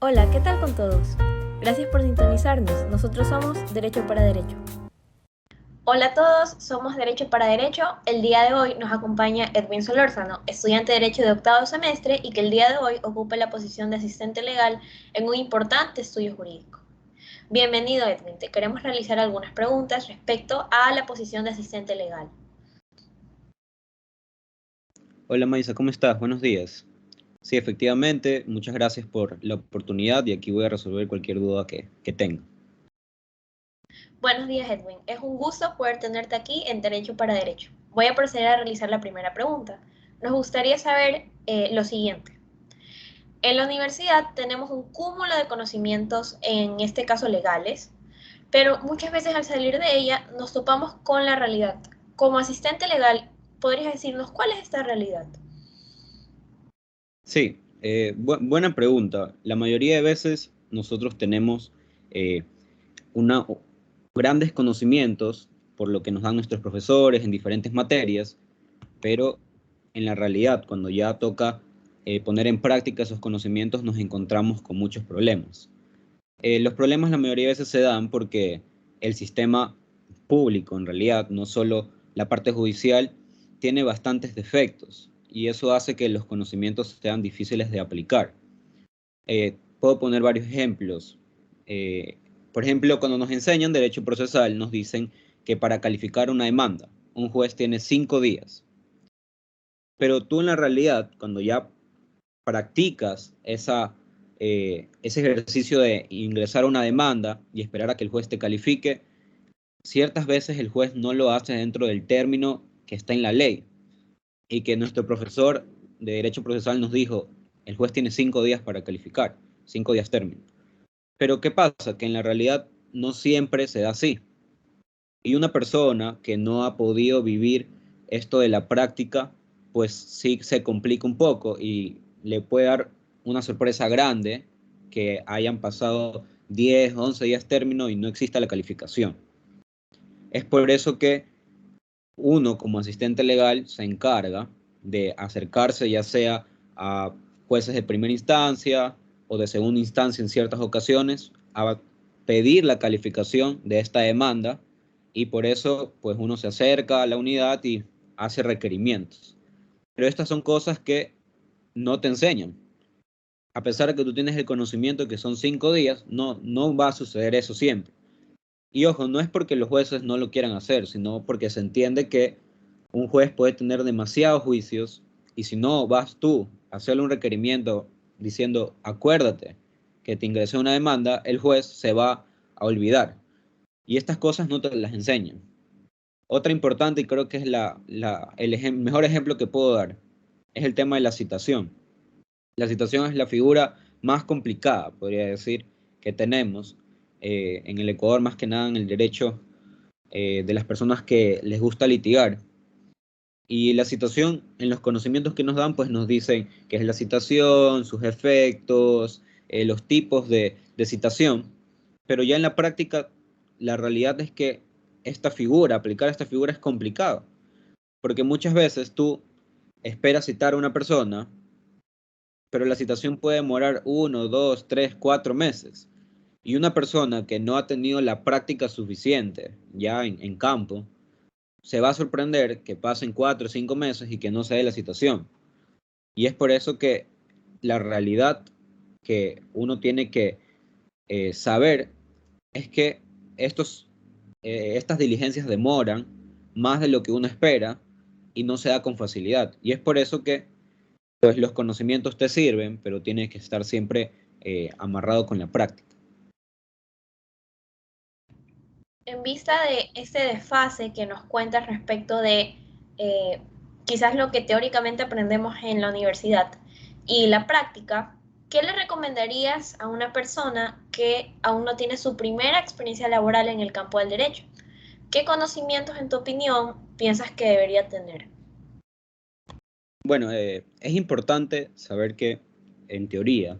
Hola, ¿qué tal con todos? Gracias por sintonizarnos. Nosotros somos Derecho para Derecho. Hola a todos, somos Derecho para Derecho. El día de hoy nos acompaña Edwin Solórzano, estudiante de Derecho de octavo semestre y que el día de hoy ocupa la posición de asistente legal en un importante estudio jurídico. Bienvenido, Edwin. Te queremos realizar algunas preguntas respecto a la posición de asistente legal. Hola Maisa, ¿cómo estás? Buenos días. Sí, efectivamente, muchas gracias por la oportunidad y aquí voy a resolver cualquier duda que tenga. Buenos días, Edwin. Es un gusto poder tenerte aquí en Derecho para Derecho. Voy a proceder a realizar la primera pregunta. Nos gustaría saber lo siguiente. En la universidad tenemos un cúmulo de conocimientos, en este caso legales, pero muchas veces al salir de ella nos topamos con la realidad. Como asistente legal, ¿podrías decirnos cuál es esta realidad? Sí, buena pregunta. La mayoría de veces nosotros tenemos eh, una, grandes conocimientos por lo que nos dan nuestros profesores en diferentes materias, pero en la realidad, cuando ya toca poner en práctica esos conocimientos, nos encontramos con muchos problemas. Los problemas la mayoría de veces se dan porque el sistema público, en realidad, no solo la parte judicial, tiene bastantes defectos y eso hace que los conocimientos sean difíciles de aplicar. Puedo poner varios ejemplos. Eh, por ejemplo, cuando nos enseñan derecho procesal, nos dicen que para calificar una demanda, un juez tiene 5 días. Pero tú en la realidad, cuando ya practicas ese ejercicio de ingresar una demanda y esperar a que el juez te califique, ciertas veces el juez no lo hace dentro del término que está en la ley y que nuestro profesor de Derecho Procesal nos dijo, el juez tiene 5 días para calificar, 5 días término. Pero ¿qué pasa? Que en la realidad no siempre se da así. Y una persona que no ha podido vivir esto de la práctica, pues sí se complica un poco y le puede dar una sorpresa grande que hayan pasado 10, 11 días término y no exista la calificación. Es por eso que uno como asistente legal se encarga de acercarse ya sea a jueces de primera instancia o de segunda instancia en ciertas ocasiones a pedir la calificación de esta demanda y por eso pues uno se acerca a la unidad y hace requerimientos. Pero estas son cosas que no te enseñan. A pesar de que tú tienes el conocimiento que son 5 días, no va a suceder eso siempre. Y ojo, no es porque los jueces no lo quieran hacer, sino porque se entiende que un juez puede tener demasiados juicios y si no vas tú a hacerle un requerimiento diciendo, acuérdate que te ingresé una demanda, el juez se va a olvidar. Y estas cosas no te las enseñan. Otra importante, y creo que es el mejor ejemplo que puedo dar, es el tema de la citación. La citación es la figura más complicada, podría decir, que tenemos en el Ecuador, más que nada en el derecho de las personas que les gusta litigar. Y la citación, en los conocimientos que nos dan, pues nos dicen qué es la citación, sus efectos, los tipos de citación, pero ya en la práctica la realidad es que aplicar esta figura es complicado, porque muchas veces tú esperas citar a una persona, pero la citación puede demorar 1, 2, 3, 4 meses. Y una persona que no ha tenido la práctica suficiente ya en campo, se va a sorprender que pasen 4 o 5 meses y que no se dé la situación. Y es por eso que la realidad que uno tiene que saber es que estas diligencias demoran más de lo que uno espera y no se da con facilidad. Y es por eso que pues, los conocimientos te sirven, pero tienes que estar siempre amarrado con la práctica. En vista de este desfase que nos cuentas respecto de eh, quizás lo que teóricamente aprendemos en la universidad y la práctica, ¿qué le recomendarías a una persona que aún no tiene su primera experiencia laboral en el campo del derecho? ¿Qué conocimientos, en tu opinión, piensas que debería tener? Bueno, es importante saber que, en teoría,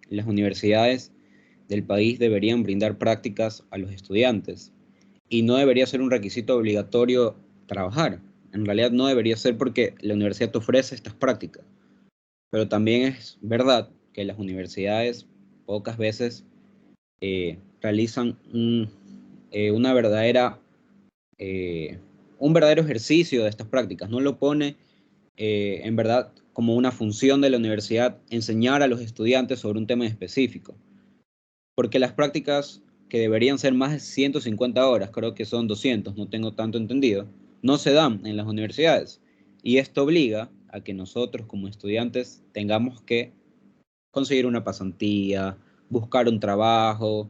las universidades del país deberían brindar prácticas a los estudiantes y no debería ser un requisito obligatorio trabajar. En realidad no debería ser porque la universidad te ofrece estas prácticas, pero también es verdad que las universidades pocas veces realizan una verdadera, un verdadero ejercicio de estas prácticas. No lo pone en verdad como una función de la universidad enseñar a los estudiantes sobre un tema específico. Porque las prácticas que deberían ser más de 150 horas, creo que son 200, no tengo tanto entendido, no se dan en las universidades. Y esto obliga a que nosotros como estudiantes tengamos que conseguir una pasantía, buscar un trabajo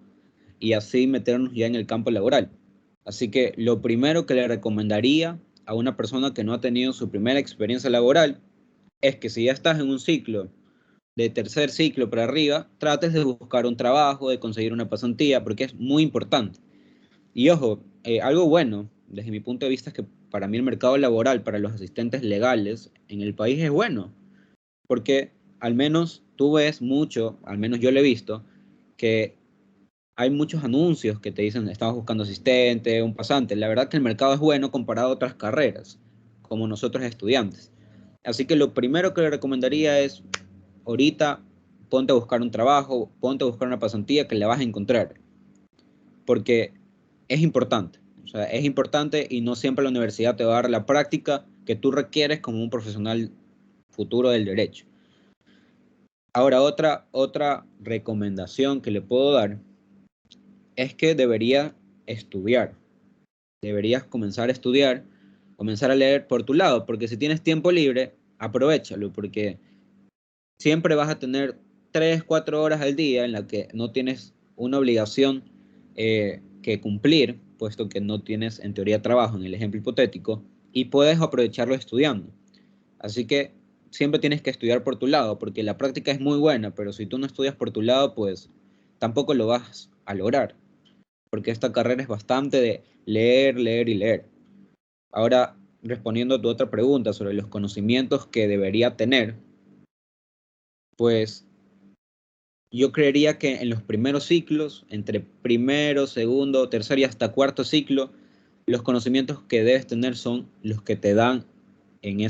y así meternos ya en el campo laboral. Así que lo primero que le recomendaría a una persona que no ha tenido su primera experiencia laboral es que si ya estás en un ciclo de tercer ciclo para arriba, trates de buscar un trabajo, de conseguir una pasantía, porque es muy importante. Y ojo, algo bueno desde mi punto de vista es que para mí el mercado laboral para los asistentes legales en el país es bueno, porque al menos tú ves mucho, al menos yo lo he visto, que hay muchos anuncios que te dicen estamos buscando asistente, un pasante. La verdad que el mercado es bueno comparado a otras carreras, como nosotros estudiantes. Así que lo primero que le recomendaría es, ahorita ponte a buscar un trabajo, ponte a buscar una pasantía que la vas a encontrar, porque es importante. O sea, es importante y no siempre la universidad te va a dar la práctica que tú requieres como un profesional futuro del derecho. Ahora, otra recomendación que le puedo dar es que debería estudiar. Deberías comenzar a estudiar, comenzar a leer por tu lado, porque si tienes tiempo libre, aprovéchalo, porque siempre vas a tener 3, 4 horas al día en la que no tienes una obligación que cumplir, puesto que no tienes en teoría trabajo en el ejemplo hipotético, y puedes aprovecharlo estudiando. Así que siempre tienes que estudiar por tu lado, porque la práctica es muy buena, pero si tú no estudias por tu lado, pues tampoco lo vas a lograr, porque esta carrera es bastante de leer, leer y leer. Ahora, respondiendo a tu otra pregunta sobre los conocimientos que debería tener, pues yo creería que en los primeros ciclos, entre primero, segundo, tercer y hasta cuarto ciclo, los conocimientos que debes tener son los que te dan o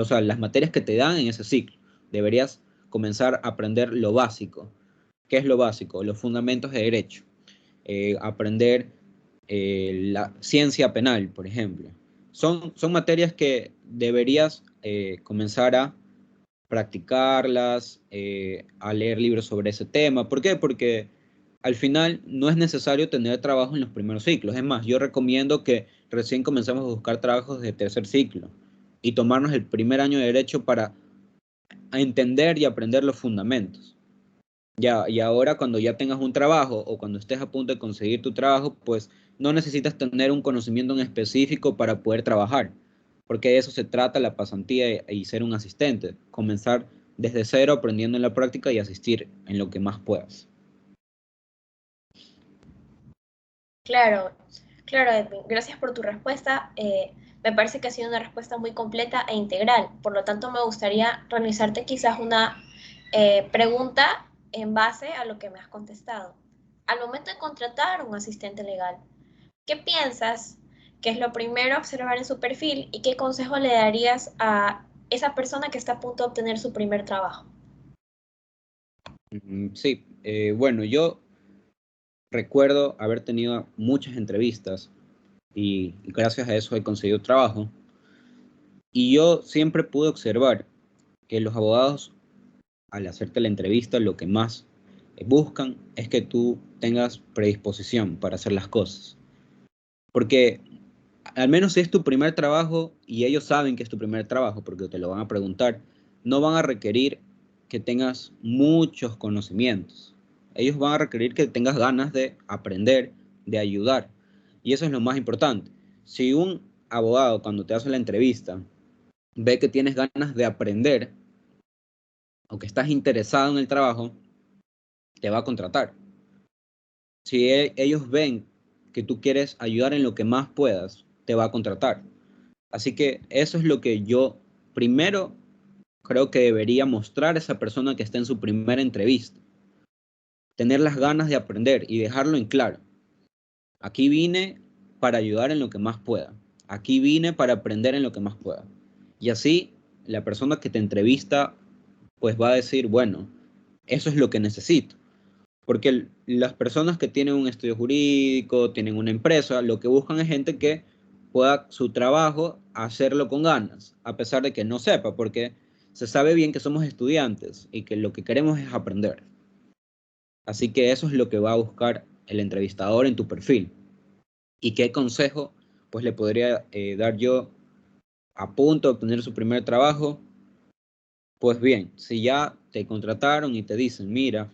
sea, las materias que te dan en ese ciclo. Deberías comenzar a aprender lo básico. ¿Qué es lo básico? Los fundamentos de derecho. Aprender la ciencia penal, por ejemplo. Son materias que deberías comenzar a practicarlas, a leer libros sobre ese tema. ¿Por qué? Porque al final no es necesario tener trabajo en los primeros ciclos. Es más, yo recomiendo que recién comencemos a buscar trabajos de tercer ciclo y tomarnos el primer año de derecho para entender y aprender los fundamentos. Ya, y ahora cuando ya tengas un trabajo o cuando estés a punto de conseguir tu trabajo, pues no necesitas tener un conocimiento en específico para poder trabajar, porque de eso se trata la pasantía y ser un asistente, comenzar desde cero aprendiendo en la práctica y asistir en lo que más puedas. Claro, claro, Edwin. Gracias por tu respuesta. Me parece que ha sido una respuesta muy completa e integral. Por lo tanto, me gustaría realizarte quizás una pregunta en base a lo que me has contestado. Al momento de contratar un asistente legal, ¿qué piensas que es lo primero a observar en su perfil y qué consejo le darías a esa persona que está a punto de obtener su primer trabajo? Sí, bueno, yo recuerdo haber tenido muchas entrevistas y gracias a eso he conseguido trabajo. Y yo siempre pude observar que los abogados, al hacerte la entrevista, lo que más buscan es que tú tengas predisposición para hacer las cosas. Porque al menos si es tu primer trabajo y ellos saben que es tu primer trabajo, porque te lo van a preguntar, no van a requerir que tengas muchos conocimientos. Ellos van a requerir que tengas ganas de aprender, de ayudar. Y eso es lo más importante. Si un abogado cuando te hace la entrevista ve que tienes ganas de aprender o que estás interesado en el trabajo, te va a contratar. Si ellos ven que tú quieres ayudar en lo que más puedas, te va a contratar. Así que eso es lo que yo primero creo que debería mostrar a esa persona que está en su primera entrevista. Tener las ganas de aprender y dejarlo en claro. Aquí vine para ayudar en lo que más pueda. Aquí vine para aprender en lo que más pueda. Y así la persona que te entrevista pues va a decir, bueno, eso es lo que necesito. Porque las personas que tienen un estudio jurídico, tienen una empresa, lo que buscan es gente que pueda su trabajo hacerlo con ganas, a pesar de que no sepa, porque se sabe bien que somos estudiantes y que lo que queremos es aprender. Así que eso es lo que va a buscar el entrevistador en tu perfil. ¿Y qué consejo pues le podría dar yo a punto de obtener su primer trabajo? Pues bien, si ya te contrataron y te dicen, mira,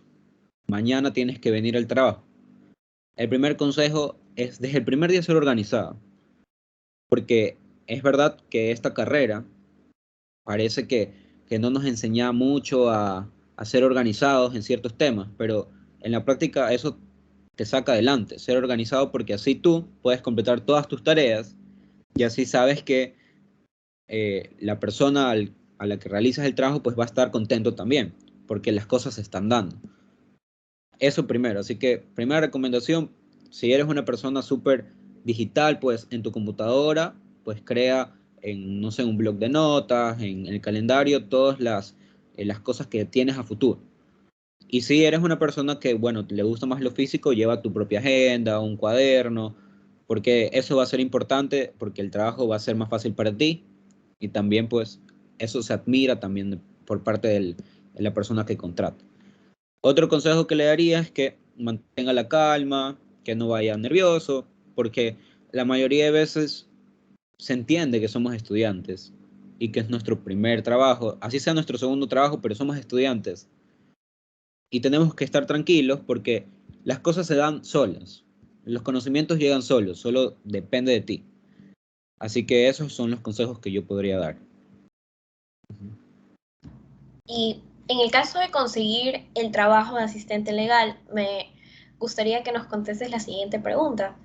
mañana tienes que venir al trabajo. El primer consejo es desde el primer día ser organizado, porque es verdad que esta carrera parece que no nos enseña mucho a ser organizados en ciertos temas, pero en la práctica eso te saca adelante, ser organizado, porque así tú puedes completar todas tus tareas y así sabes que la persona a la que realizas el trabajo pues va a estar contento también, porque las cosas se están dando. Eso primero, así que primera recomendación, si eres una persona súper digital, pues en tu computadora, pues crea en, no sé, un blog de notas, en el calendario, todas las cosas que tienes a futuro. Y si eres una persona que, bueno, le gusta más lo físico, lleva tu propia agenda, un cuaderno, porque eso va a ser importante, porque el trabajo va a ser más fácil para ti y también, pues, eso se admira también por parte de la persona que contrata. Otro consejo que le daría es que mantenga la calma, que no vaya nervioso, porque la mayoría de veces se entiende que somos estudiantes y que es nuestro primer trabajo, así sea nuestro segundo trabajo, pero somos estudiantes y tenemos que estar tranquilos porque las cosas se dan solas, los conocimientos llegan solos, solo depende de ti. Así que esos son los consejos que yo podría dar. Y en el caso de conseguir el trabajo de asistente legal, me gustaría que nos contestes la siguiente pregunta.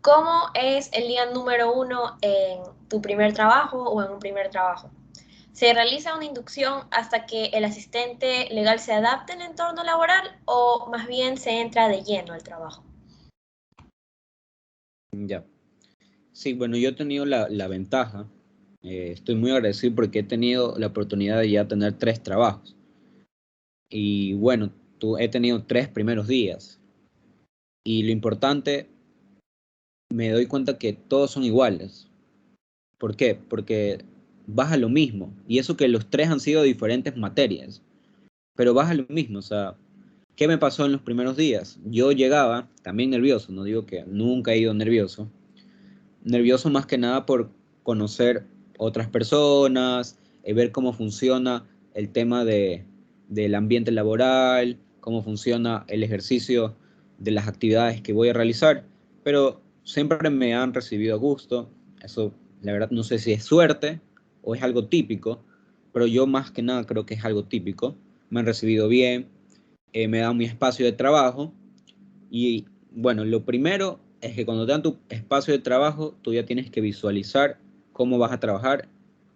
¿Cómo es el día número uno en tu primer trabajo o en un primer trabajo? ¿Se realiza una inducción hasta que el asistente legal se adapte al entorno laboral o más bien se entra de lleno al trabajo? Ya. Sí, bueno, yo he tenido la ventaja, estoy muy agradecido porque he tenido la oportunidad de ya tener 3 trabajos. Y bueno, he tenido 3 primeros días. Y lo importante, me doy cuenta que todos son iguales. ¿Por qué? Porque vas a lo mismo. Y eso que los 3 han sido diferentes materias. Pero vas a lo mismo. O sea, ¿qué me pasó en los primeros días? Yo llegaba también nervioso. No digo que nunca he ido nervioso. Nervioso más que nada por conocer otras personas, ver cómo funciona el tema del ambiente laboral, cómo funciona el ejercicio de las actividades que voy a realizar, pero siempre me han recibido a gusto. Eso, la verdad, no sé si es suerte o es algo típico, pero yo más que nada creo que es algo típico. Me han recibido bien, me dan mi espacio de trabajo y bueno, lo primero es que cuando te dan tu espacio de trabajo, tú ya tienes que visualizar cómo vas a trabajar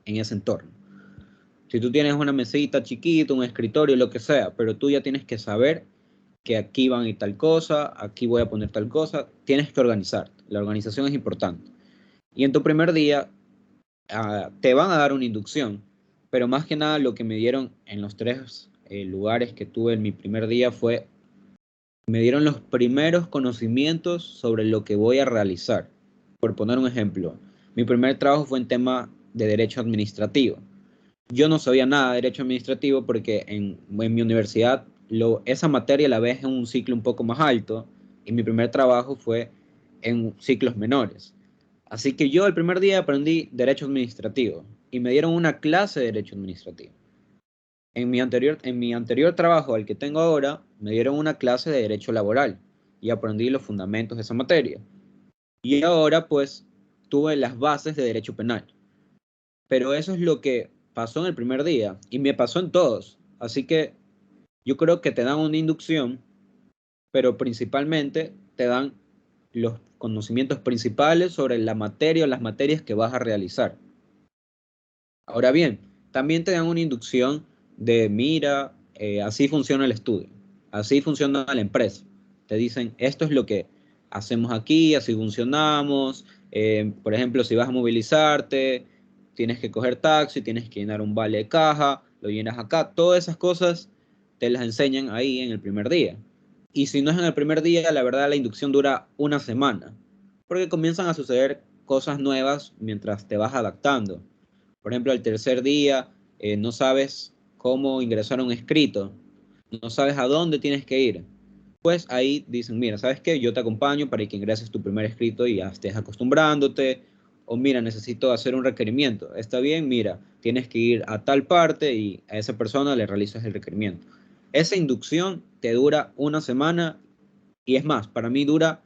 en ese entorno. Si tú tienes una mesita chiquita, un escritorio, lo que sea, pero tú ya tienes que saber que aquí van a ir tal cosa, aquí voy a poner tal cosa, tienes que organizarte. La organización es importante. Y en tu primer día te van a dar una inducción, pero más que nada lo que me dieron en los 3 lugares que tuve en mi primer día fue me dieron los primeros conocimientos sobre lo que voy a realizar. Por poner un ejemplo, mi primer trabajo fue en tema de derecho administrativo. Yo no sabía nada de derecho administrativo porque en mi universidad esa materia la ves en un ciclo un poco más alto y mi primer trabajo fue en ciclos menores. Así que yo el primer día aprendí derecho administrativo y me dieron una clase de derecho administrativo. En mi anterior trabajo, al que tengo ahora, me dieron una clase de derecho laboral y aprendí los fundamentos de esa materia. Y ahora, pues, tuve las bases de derecho penal. Pero eso es lo que pasó en el primer día y me pasó en todos. Así que yo creo que te dan una inducción, pero principalmente te dan los conocimientos principales sobre la materia o las materias que vas a realizar. Ahora bien, también te dan una inducción de, mira, así funciona el estudio, así funciona la empresa. Te dicen, esto es lo que hacemos aquí, así funcionamos. Por ejemplo, si vas a movilizarte, tienes que coger taxi, tienes que llenar un vale de caja, lo llenas acá. Todas esas cosas te las enseñan ahí en el primer día. Y si no es en el primer día, la verdad la inducción dura una semana, porque comienzan a suceder cosas nuevas mientras te vas adaptando. Por ejemplo, al tercer día no sabes cómo ingresar a un escrito, no sabes a dónde tienes que ir. Pues ahí dicen, mira, ¿sabes qué? Yo te acompaño para que ingreses tu primer escrito y ya estés acostumbrándote. O mira, necesito hacer un requerimiento. Está bien, mira, tienes que ir a tal parte y a esa persona le realizas el requerimiento. Esa inducción te dura una semana y es más, para mí dura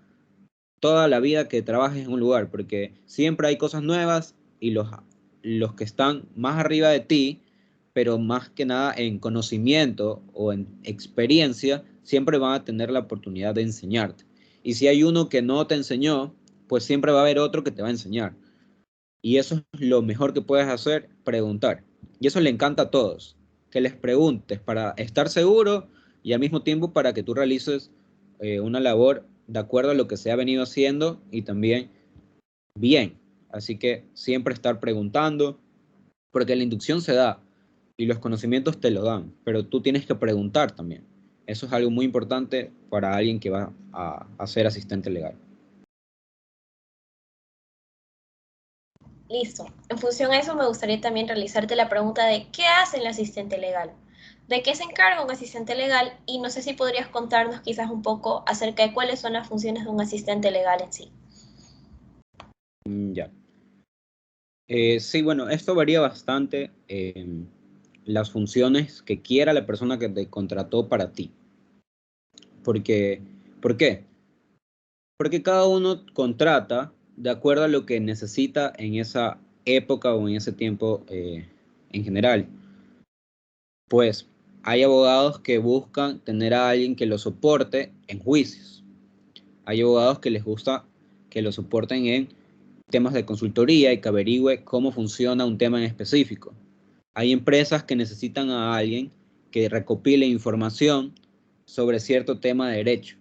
toda la vida que trabajes en un lugar, porque siempre hay cosas nuevas y los que están más arriba de ti, pero más que nada en conocimiento o en experiencia, siempre van a tener la oportunidad de enseñarte. Y si hay uno que no te enseñó, pues siempre va a haber otro que te va a enseñar. Y eso es lo mejor que puedes hacer, preguntar. Y eso le encanta a todos, que les preguntes para estar seguro y al mismo tiempo para que tú realices una labor de acuerdo a lo que se ha venido haciendo y también bien. Así que siempre estar preguntando, porque la inducción se da y los conocimientos te lo dan, pero tú tienes que preguntar también. Eso es algo muy importante para alguien que va a ser asistente legal. Listo. En función a eso, me gustaría también realizarte la pregunta de ¿qué hace el asistente legal? ¿De qué se encarga un asistente legal? Y no sé si podrías contarnos quizás un poco acerca de cuáles son las funciones de un asistente legal en sí. Ya. Sí, bueno, esto varía bastante en las funciones que quiera la persona que te contrató para ti. Porque, ¿por qué? Porque cada uno contrata de acuerdo a lo que necesita en esa época o en ese tiempo en general. Pues hay abogados que buscan tener a alguien que los soporte en juicios. Hay abogados que les gusta que los soporten en temas de consultoría y que averigüe cómo funciona un tema en específico. Hay empresas que necesitan a alguien que recopile información sobre cierto tema de derecho.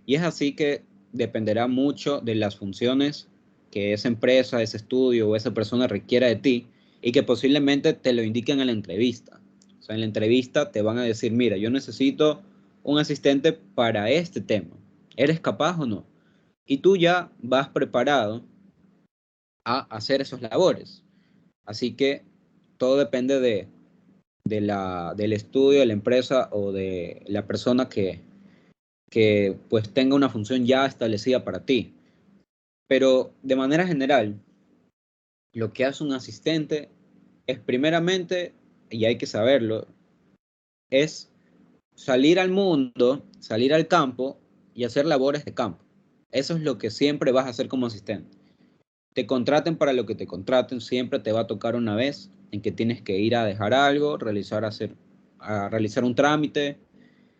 Y es así que dependerá mucho de las funciones que esa empresa, ese estudio o esa persona requiera de ti y que posiblemente te lo indiquen en la entrevista. O sea, en la entrevista te van a decir, mira, yo necesito un asistente para este tema. ¿Eres capaz o no? Y tú ya vas preparado a hacer esas labores. Así que todo depende del estudio, de la empresa o de la persona que pues tenga una función ya establecida para ti. Pero de manera general, lo que hace un asistente es primeramente, y hay que saberlo, es salir al mundo, salir al campo y hacer labores de campo. Eso es lo que siempre vas a hacer como asistente. Te contraten para lo que te contraten, siempre te va a tocar una vez en que tienes que ir a dejar algo, a realizar un trámite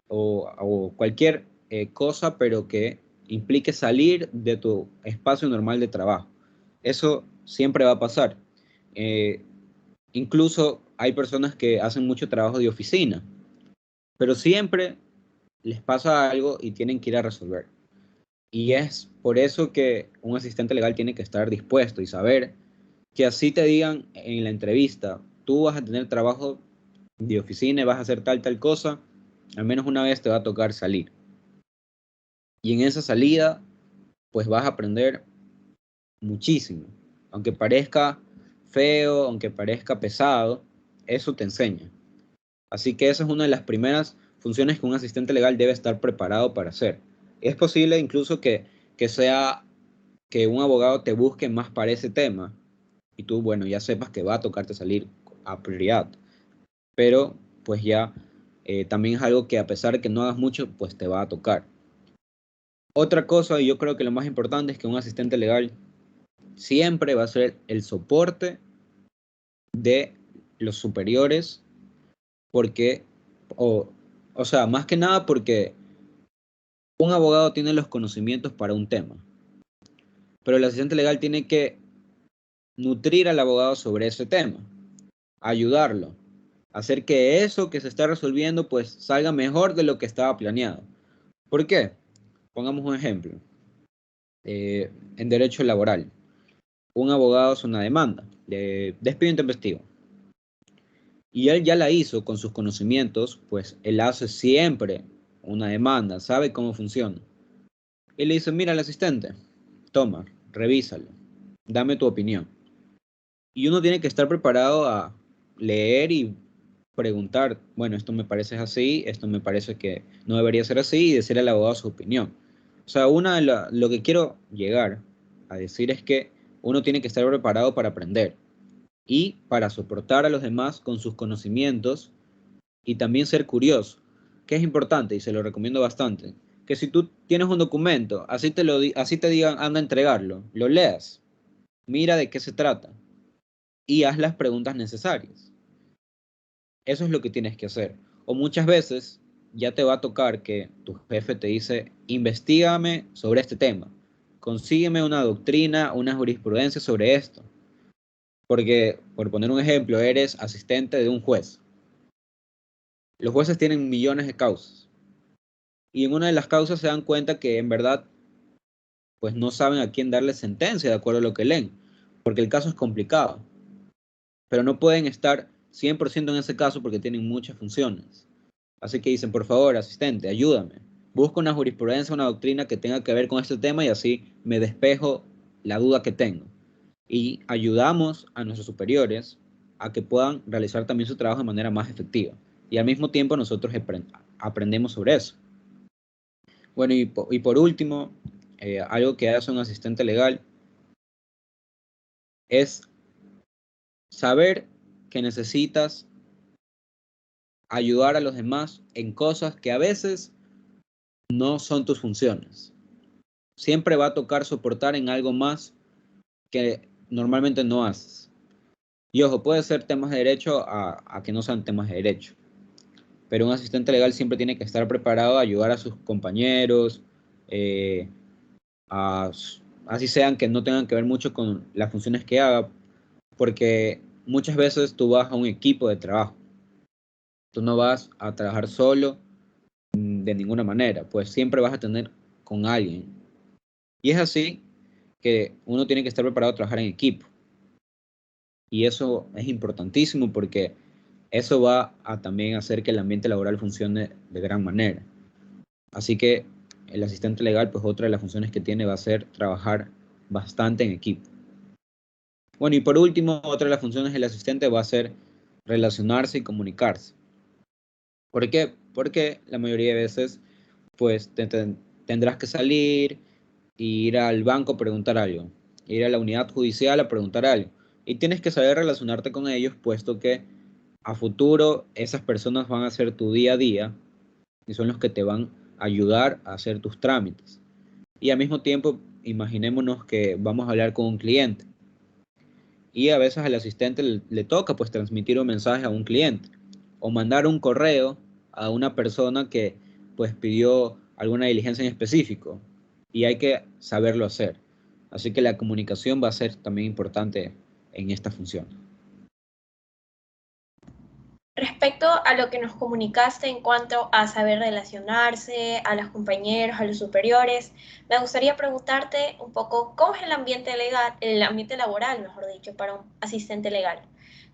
o cualquier cosa, pero que implique salir de tu espacio normal de trabajo. Eso siempre va a pasar. Eh, Incluso hay personas que hacen mucho trabajo de oficina, pero siempre les pasa algo y tienen que ir a resolver. Y es por eso que un asistente legal tiene que estar dispuesto y saber que así te digan en la entrevista, tú vas a tener trabajo de oficina y vas a hacer tal cosa, al menos una vez te va a tocar salir. Y en esa salida, pues vas a aprender muchísimo. Aunque parezca feo, aunque parezca pesado, eso te enseña. Así que esa es una de las primeras funciones que un asistente legal debe estar preparado para hacer. Es posible incluso que sea que un abogado te busque más para ese tema y tú, bueno, ya sepas que va a tocarte salir a prioridad. Pero pues ya también es algo que a pesar de que no hagas mucho, pues te va a tocar. Otra cosa, y yo creo que lo más importante es que un asistente legal siempre va a ser el soporte de los superiores, porque, o, o sea, más que nada porque un abogado tiene los conocimientos para un tema, pero el asistente legal tiene que nutrir al abogado sobre ese tema, ayudarlo, hacer que eso que se está resolviendo pues salga mejor de lo que estaba planeado. ¿Por qué? Pongamos un ejemplo. En derecho laboral, un abogado hace una demanda de despido intempestivo y él ya la hizo con sus conocimientos, pues él hace siempre una demanda, sabe cómo funciona. Y le dice, mira al asistente, toma, revísalo, dame tu opinión. Y uno tiene que estar preparado a leer y preguntar, bueno, esto me parece así, esto me parece que no debería ser así, y decir al abogado su opinión. O sea, lo que quiero llegar a decir es que uno tiene que estar preparado para aprender y para soportar a los demás con sus conocimientos y también ser curioso, que es importante y se lo recomiendo bastante. Que si tú tienes un documento, así te digan, anda a entregarlo, lo leas, mira de qué se trata y haz las preguntas necesarias. Eso es lo que tienes que hacer. O muchas veces ya te va a tocar que tu jefe te dice, investígame sobre este tema, consígueme una doctrina, una jurisprudencia sobre esto. Porque, por poner un ejemplo, eres asistente de un juez. Los jueces tienen millones de causas. Y en una de las causas se dan cuenta que en verdad, pues no saben a quién darle sentencia de acuerdo a lo que leen. Porque el caso es complicado. Pero no pueden estar 100% en ese caso porque tienen muchas funciones. Así que dicen, por favor, asistente, ayúdame. Busca una jurisprudencia, una doctrina que tenga que ver con este tema y así me despejo la duda que tengo. Y ayudamos a nuestros superiores a que puedan realizar también su trabajo de manera más efectiva. Y al mismo tiempo nosotros aprendemos sobre eso. Bueno, y por último, algo que hace un asistente legal es saber que necesitas ayudar a los demás en cosas que a veces no son tus funciones. Siempre va a tocar soportar en algo más que normalmente no haces. Y ojo, puede ser temas de derecho a que no sean temas de derecho. Pero un asistente legal siempre tiene que estar preparado a ayudar a sus compañeros, eh, a, así sean que no tengan que ver mucho con las funciones que haga, porque muchas veces tú vas a un equipo de trabajo. Tú no vas a trabajar solo de ninguna manera, pues siempre vas a tener con alguien. Y es así que uno tiene que estar preparado a trabajar en equipo. Y eso es importantísimo porque eso va a también hacer que el ambiente laboral funcione de gran manera. Así que el asistente legal, pues otra de las funciones que tiene va a ser trabajar bastante en equipo. Bueno, y por último, otra de las funciones del asistente va a ser relacionarse y comunicarse. ¿Por qué? Porque la mayoría de veces, pues tendrás que salir, e ir al banco a preguntar algo, ir a la unidad judicial a preguntar algo. Y tienes que saber relacionarte con ellos, puesto que a futuro esas personas van a ser tu día a día y son los que te van a ayudar a hacer tus trámites. Y al mismo tiempo, imaginémonos que vamos a hablar con un cliente y a veces al asistente le toca pues transmitir un mensaje a un cliente o mandar un correo a una persona que pues pidió alguna diligencia en específico y hay que saberlo hacer. Así que la comunicación va a ser también importante en esta función. Respecto a lo que nos comunicaste en cuanto a saber relacionarse, a los compañeros, a los superiores, me gustaría preguntarte un poco cómo es el ambiente legal, el ambiente laboral, mejor dicho, para un asistente legal.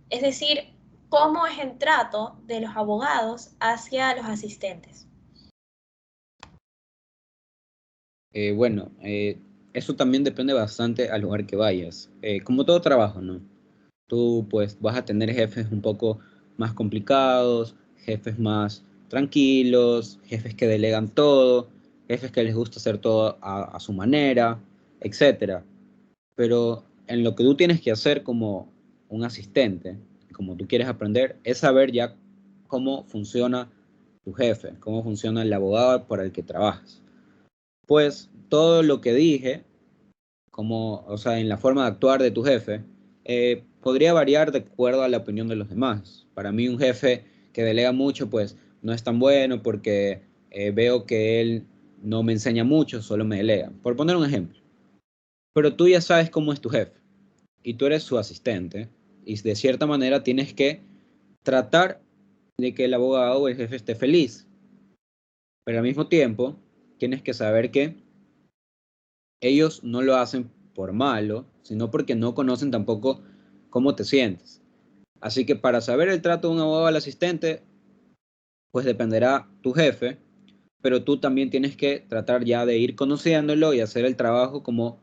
Es decir, cómo es el trato de los abogados hacia los asistentes. Bueno, eso también depende bastante al lugar que vayas. Como todo trabajo, ¿no? Tú pues vas a tener jefes un poco más complicados, jefes más tranquilos, jefes que delegan todo, jefes que les gusta hacer todo a su manera, etcétera. Pero en lo que tú tienes que hacer como un asistente, como tú quieres aprender, es saber ya cómo funciona tu jefe, cómo funciona el abogado para el que trabajas. Pues todo lo que dije, como, o sea, en la forma de actuar de tu jefe, podría variar de acuerdo a la opinión de los demás. Para mí un jefe que delega mucho, pues no es tan bueno porque veo que él no me enseña mucho, solo me delega. Por poner un ejemplo. Pero tú ya sabes cómo es tu jefe y tú eres su asistente y de cierta manera tienes que tratar de que el abogado o el jefe esté feliz. Pero al mismo tiempo tienes que saber que ellos no lo hacen por malo, sino porque no conocen tampoco cómo te sientes. Así que para saber el trato de un abogado al asistente, pues dependerá tu jefe, pero tú también tienes que tratar ya de ir conociéndolo y hacer el trabajo como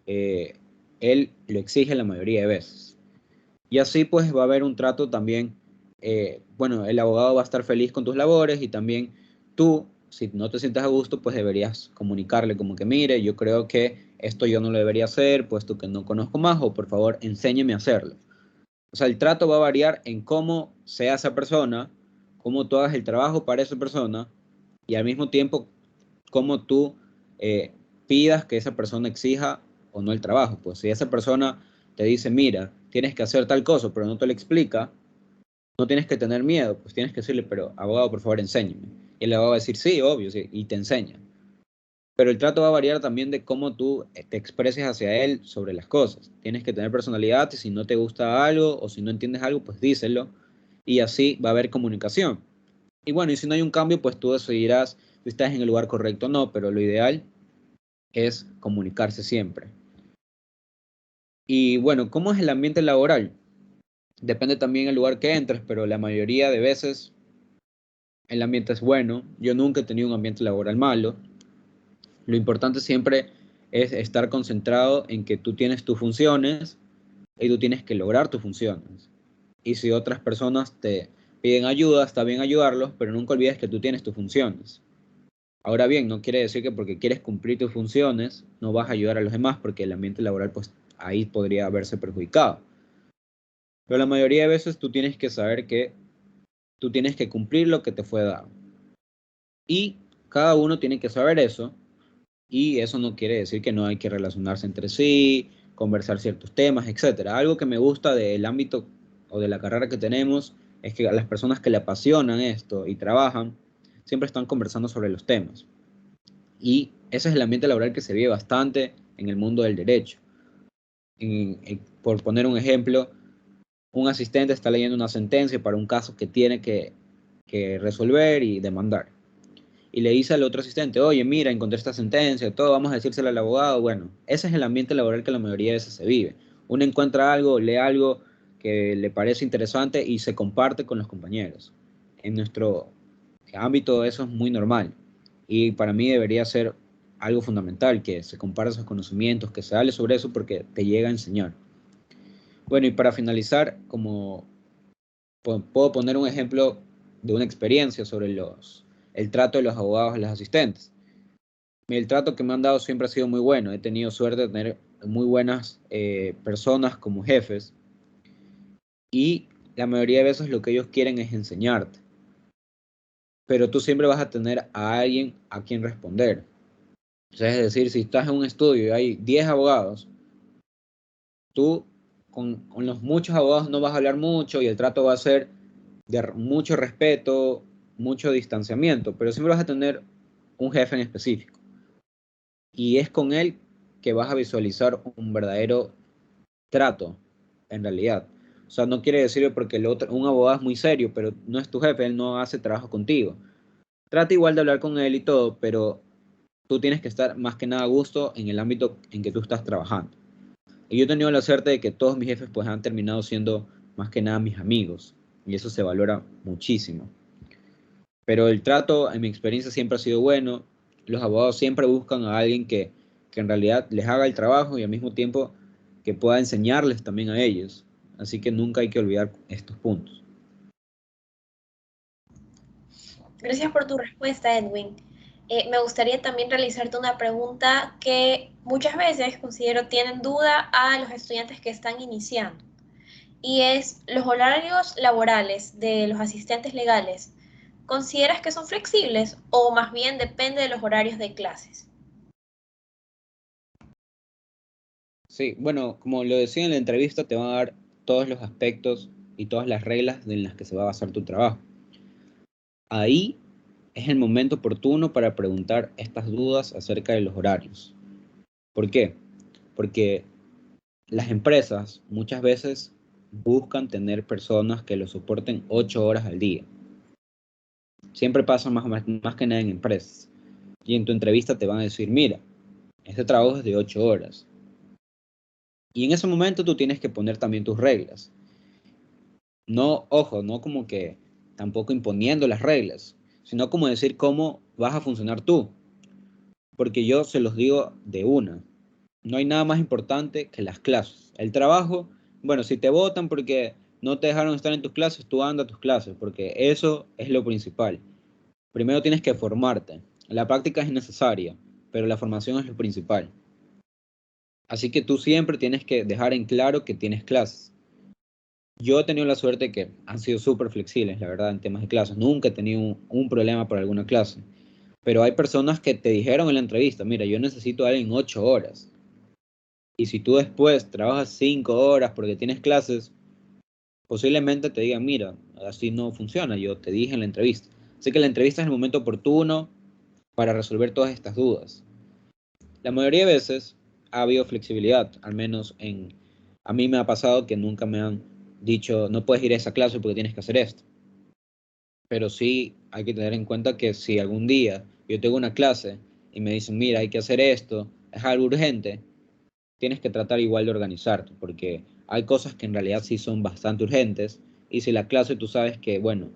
eh, él lo exige la mayoría de veces. Y así pues va a haber un trato también, bueno, el abogado va a estar feliz con tus labores y también tú, si no te sientes a gusto, pues deberías comunicarle como que, mire, yo creo que esto yo no lo debería hacer, puesto que no conozco más, o por favor, enséñeme a hacerlo. O sea, el trato va a variar en cómo sea esa persona, cómo tú hagas el trabajo para esa persona y al mismo tiempo cómo tú eh, pidas que esa persona exija o no el trabajo. Pues si esa persona te dice, mira, tienes que hacer tal cosa, pero no te lo explica, no tienes que tener miedo, pues tienes que decirle, pero abogado, por favor, enséñeme. Y el abogado va a decir, sí, obvio, sí, y te enseña. Pero el trato va a variar también de cómo tú te expreses hacia él sobre las cosas. Tienes que tener personalidad y si no te gusta algo o si no entiendes algo, pues díselo. Y así va a haber comunicación. Y bueno, y si no hay un cambio, pues tú decidirás si estás en el lugar correcto o no, pero lo ideal es comunicarse siempre. Y bueno, ¿cómo es el ambiente laboral? Depende también del lugar que entres, pero la mayoría de veces el ambiente es bueno. Yo nunca he tenido un ambiente laboral malo. Lo importante siempre es estar concentrado en que tú tienes tus funciones y tú tienes que lograr tus funciones. Y si otras personas te piden ayuda, está bien ayudarlos, pero nunca olvides que tú tienes tus funciones. Ahora bien, no quiere decir que porque quieres cumplir tus funciones no vas a ayudar a los demás, porque el ambiente laboral pues ahí podría verse perjudicado. Pero la mayoría de veces tú tienes que saber que tú tienes que cumplir lo que te fue dado. Y cada uno tiene que saber eso. Y eso no quiere decir que no hay que relacionarse entre sí, conversar ciertos temas, etcétera. Algo que me gusta del ámbito o de la carrera que tenemos es que las personas que le apasionan esto y trabajan siempre están conversando sobre los temas. Y ese es el ambiente laboral que se vive bastante en el mundo del derecho. Por poner un ejemplo, un asistente está leyendo una sentencia para un caso que tiene que resolver y demandar. Y le dice al otro asistente, oye, mira, encontré esta sentencia, todo, vamos a decírselo al abogado. Bueno, ese es el ambiente laboral que la mayoría de veces se vive. Uno encuentra algo, lee algo que le parece interesante y se comparte con los compañeros. En nuestro ámbito eso es muy normal y para mí debería ser algo fundamental, que se comparta esos conocimientos, que se hable sobre eso porque te llega a enseñar. Bueno, y para finalizar, como puedo poner un ejemplo de una experiencia sobre el trato de los abogados a los asistentes. El trato que me han dado siempre ha sido muy bueno. He tenido suerte de tener muy buenas personas como jefes y la mayoría de veces lo que ellos quieren es enseñarte. Pero tú siempre vas a tener a alguien a quien responder. O sea, es decir, si estás en un estudio y hay 10 abogados, tú con los muchos abogados no vas a hablar mucho y el trato va a ser de mucho respeto, mucho distanciamiento, pero siempre vas a tener un jefe en específico. Y es con él que vas a visualizar un verdadero trato, en realidad. O sea, no quiere decir porque un abogado es muy serio, pero no es tu jefe, él no hace trabajo contigo. Trata igual de hablar con él y todo, pero tú tienes que estar más que nada a gusto en el ámbito en que tú estás trabajando. Y yo he tenido la suerte de que todos mis jefes pues han terminado siendo más que nada mis amigos y eso se valora muchísimo. Pero el trato, en mi experiencia, siempre ha sido bueno. Los abogados siempre buscan a alguien que en realidad les haga el trabajo y al mismo tiempo que pueda enseñarles también a ellos. Así que nunca hay que olvidar estos puntos. Gracias por tu respuesta, Edwin. Me gustaría también realizarte una pregunta que muchas veces considero tienen duda a los estudiantes que están iniciando. Y es, ¿los horarios laborales de los asistentes legales, consideras que son flexibles o más bien depende de los horarios de clases? Sí, bueno, como lo decía en la entrevista, te van a dar todos los aspectos y todas las reglas en las que se va a basar tu trabajo. Ahí es el momento oportuno para preguntar estas dudas acerca de los horarios. ¿Por qué? Porque las empresas muchas veces buscan tener personas que lo soporten 8 horas al día. Siempre pasa más que nada en empresas. Y en tu entrevista te van a decir, mira, este trabajo es de 8 horas. Y en ese momento tú tienes que poner también tus reglas. No, ojo, no como que tampoco imponiendo las reglas, sino como decir cómo vas a funcionar tú. Porque yo se los digo de una. No hay nada más importante que las clases. El trabajo, bueno, si te votan porque no te dejaron estar en tus clases, tú anda a tus clases, porque eso es lo principal. Primero tienes que formarte. La práctica es necesaria, pero la formación es lo principal. Así que tú siempre tienes que dejar en claro que tienes clases. Yo he tenido la suerte que han sido súper flexibles, la verdad, en temas de clases. Nunca he tenido un problema por alguna clase. Pero hay personas que te dijeron en la entrevista, mira, yo necesito a alguien 8 horas. Y si tú después trabajas 5 horas porque tienes clases, posiblemente te digan, mira, así no funciona, yo te dije en la entrevista. Así que la entrevista es el momento oportuno para resolver todas estas dudas. La mayoría de veces ha habido flexibilidad, al menos a mí me ha pasado que nunca me han dicho, no puedes ir a esa clase porque tienes que hacer esto. Pero sí hay que tener en cuenta que si algún día yo tengo una clase y me dicen, mira, hay que hacer esto, es algo urgente, tienes que tratar igual de organizarte, porque hay cosas que en realidad sí son bastante urgentes, y si la clase tú sabes que, bueno,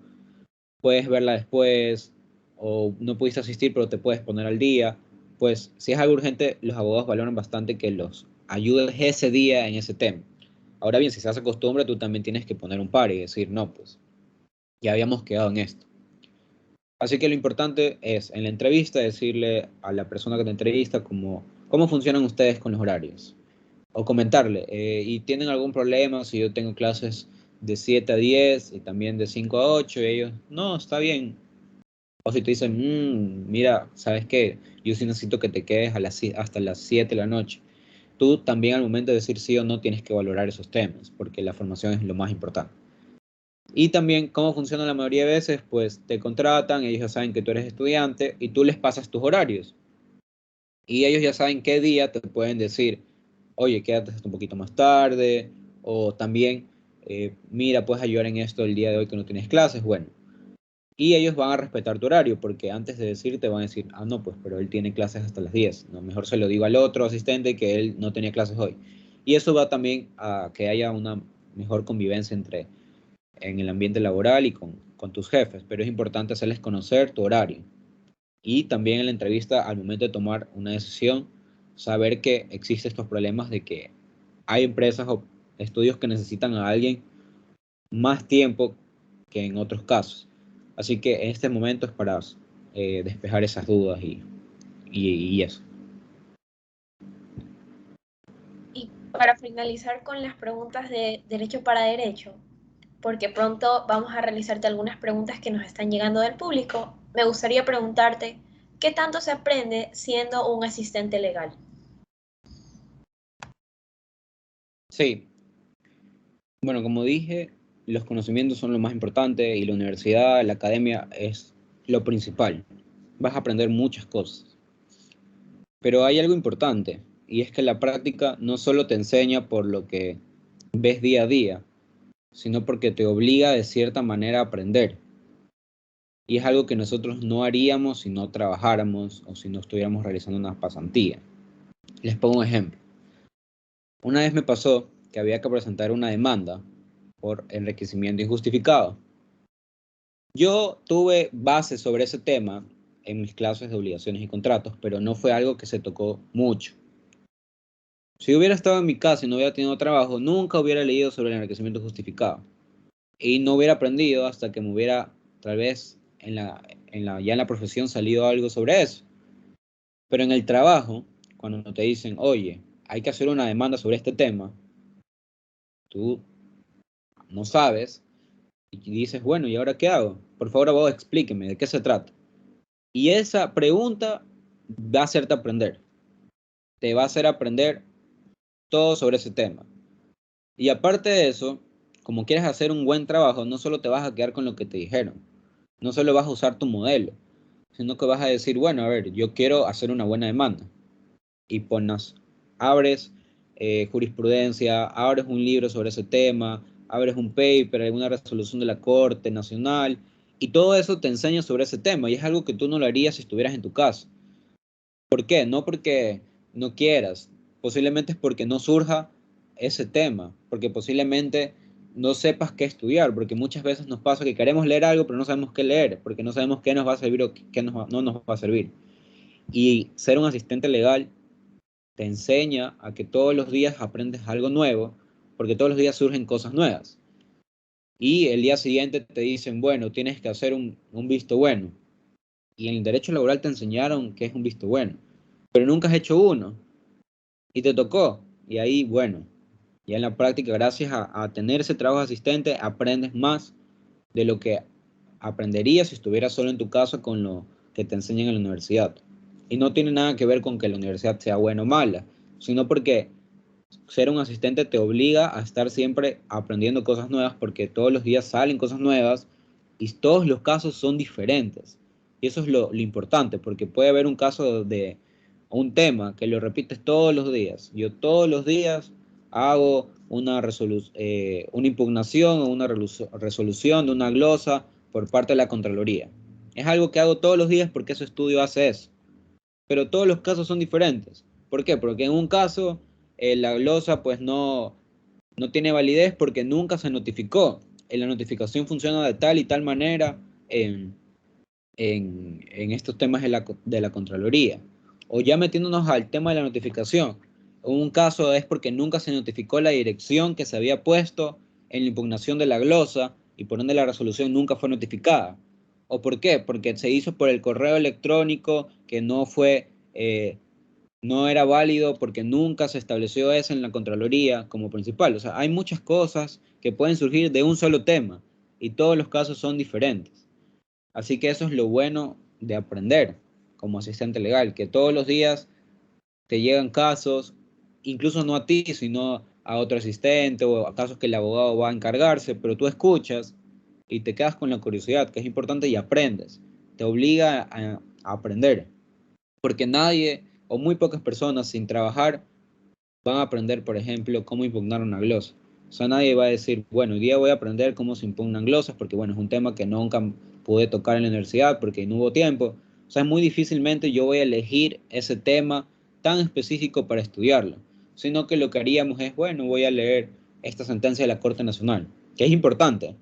puedes verla después, o no pudiste asistir pero te puedes poner al día, pues si es algo urgente, los abogados valoran bastante que los ayudes ese día en ese tema. Ahora bien, si se hace costumbre, tú también tienes que poner un par y decir, no, pues ya habíamos quedado en esto. Así que lo importante es en la entrevista decirle a la persona que te entrevista cómo funcionan ustedes con los horarios. O comentarle, ¿y tienen algún problema si yo tengo clases de 7 a 10 y también de 5 a 8? Y ellos, no, está bien. O si te dicen, mira, ¿sabes qué? Yo sí necesito que te quedes hasta las 7 de la noche. Tú también al momento de decir sí o no tienes que valorar esos temas, porque la formación es lo más importante. Y también cómo funciona la mayoría de veces, pues te contratan, ellos ya saben que tú eres estudiante y tú les pasas tus horarios. Y ellos ya saben qué día te pueden decir, oye, quédate hasta un poquito más tarde, o también, mira, puedes ayudar en esto el día de hoy que no tienes clases, bueno. Y ellos van a respetar tu horario, porque antes de decirte van a decir, ah, no, pues, pero él tiene clases hasta las 10. No, mejor se lo digo al otro asistente que él no tenía clases hoy. Y eso va también a que haya una mejor convivencia en el ambiente laboral y con tus jefes, pero es importante hacerles conocer tu horario. Y también en la entrevista, al momento de tomar una decisión, saber que existen estos problemas de que hay empresas o estudios que necesitan a alguien más tiempo que en otros casos. Así que en este momento es para despejar esas dudas y eso. Y para finalizar con las preguntas de derecho para derecho, porque pronto vamos a realizarte algunas preguntas que nos están llegando del público, me gustaría preguntarte, ¿qué tanto se aprende siendo un asistente legal? Sí, bueno, como dije, los conocimientos son lo más importante y la universidad, la academia es lo principal. Vas a aprender muchas cosas. Pero hay algo importante, y es que la práctica no solo te enseña por lo que ves día a día, sino porque te obliga de cierta manera a aprender. Y es algo que nosotros no haríamos si no trabajáramos o si no estuviéramos realizando una pasantía. Les pongo un ejemplo. Una vez me pasó que había que presentar una demanda por enriquecimiento injustificado. Yo tuve bases sobre ese tema en mis clases de obligaciones y contratos, pero no fue algo que se tocó mucho. Si hubiera estado en mi casa y no hubiera tenido trabajo, nunca hubiera leído sobre el enriquecimiento justificado. Y no hubiera aprendido hasta que me hubiera, tal vez, ya en la profesión salido algo sobre eso. Pero en el trabajo, cuando te dicen, oye, hay que hacer una demanda sobre este tema, tú no sabes y dices, bueno, ¿y ahora qué hago? Por favor, abogado, explíqueme de qué se trata. Y esa pregunta va a hacerte aprender. Te va a hacer aprender todo sobre ese tema. Y aparte de eso, como quieres hacer un buen trabajo, no solo te vas a quedar con lo que te dijeron, no solo vas a usar tu modelo, sino que vas a decir, bueno, a ver, yo quiero hacer una buena demanda. Y abres jurisprudencia, abres un libro sobre ese tema, abres un paper, alguna resolución de la Corte Nacional, y todo eso te enseña sobre ese tema, y es algo que tú no lo harías si estuvieras en tu casa. ¿Por qué? No porque no quieras, posiblemente es porque no surja ese tema, porque posiblemente no sepas qué estudiar, porque muchas veces nos pasa que queremos leer algo, pero no sabemos qué leer, porque no sabemos qué nos va a servir o qué no nos va a servir. Y ser un asistente legal te enseña a que todos los días aprendes algo nuevo, porque todos los días surgen cosas nuevas. Y el día siguiente te dicen, bueno, tienes que hacer un visto bueno. Y en el derecho laboral te enseñaron que es un visto bueno, pero nunca has hecho uno y te tocó. Y ahí, bueno, ya en la práctica, gracias a tener ese trabajo de asistente, aprendes más de lo que aprenderías si estuvieras solo en tu casa con lo que te enseñan en la universidad. Y no tiene nada que ver con que la universidad sea buena o mala, sino porque ser un asistente te obliga a estar siempre aprendiendo cosas nuevas porque todos los días salen cosas nuevas y todos los casos son diferentes. Y eso es lo importante, porque puede haber un caso de un tema que lo repites todos los días. Yo todos los días hago una impugnación o una resolución de una glosa por parte de la Contraloría. Es algo que hago todos los días porque ese estudio hace eso. Pero todos los casos son diferentes. ¿Por qué? Porque en un caso la glosa pues no tiene validez porque nunca se notificó. La notificación funciona de tal y tal manera en, en estos temas de la Contraloría. O ya metiéndonos al tema de la notificación. Un caso es porque nunca se notificó la dirección que se había puesto en la impugnación de la glosa y por ende la resolución nunca fue notificada. ¿O por qué? Porque se hizo por el correo electrónico que no era válido porque nunca se estableció eso en la Contraloría como principal. O sea, hay muchas cosas que pueden surgir de un solo tema y todos los casos son diferentes. Así que eso es lo bueno de aprender como asistente legal, que todos los días te llegan casos, incluso no a ti, sino a otro asistente o a casos que el abogado va a encargarse, pero tú escuchas y te quedas con la curiosidad, que es importante, y aprendes. Te obliga a aprender, porque nadie o muy pocas personas sin trabajar van a aprender, por ejemplo, cómo impugnar una glosa. O sea, nadie va a decir, bueno, hoy día voy a aprender cómo se impugnan glosas, porque bueno, es un tema que nunca pude tocar en la universidad porque no hubo tiempo. O sea, muy difícilmente yo voy a elegir ese tema tan específico para estudiarlo, sino que lo que haríamos es, bueno, voy a leer esta sentencia de la Corte Nacional, que es importante,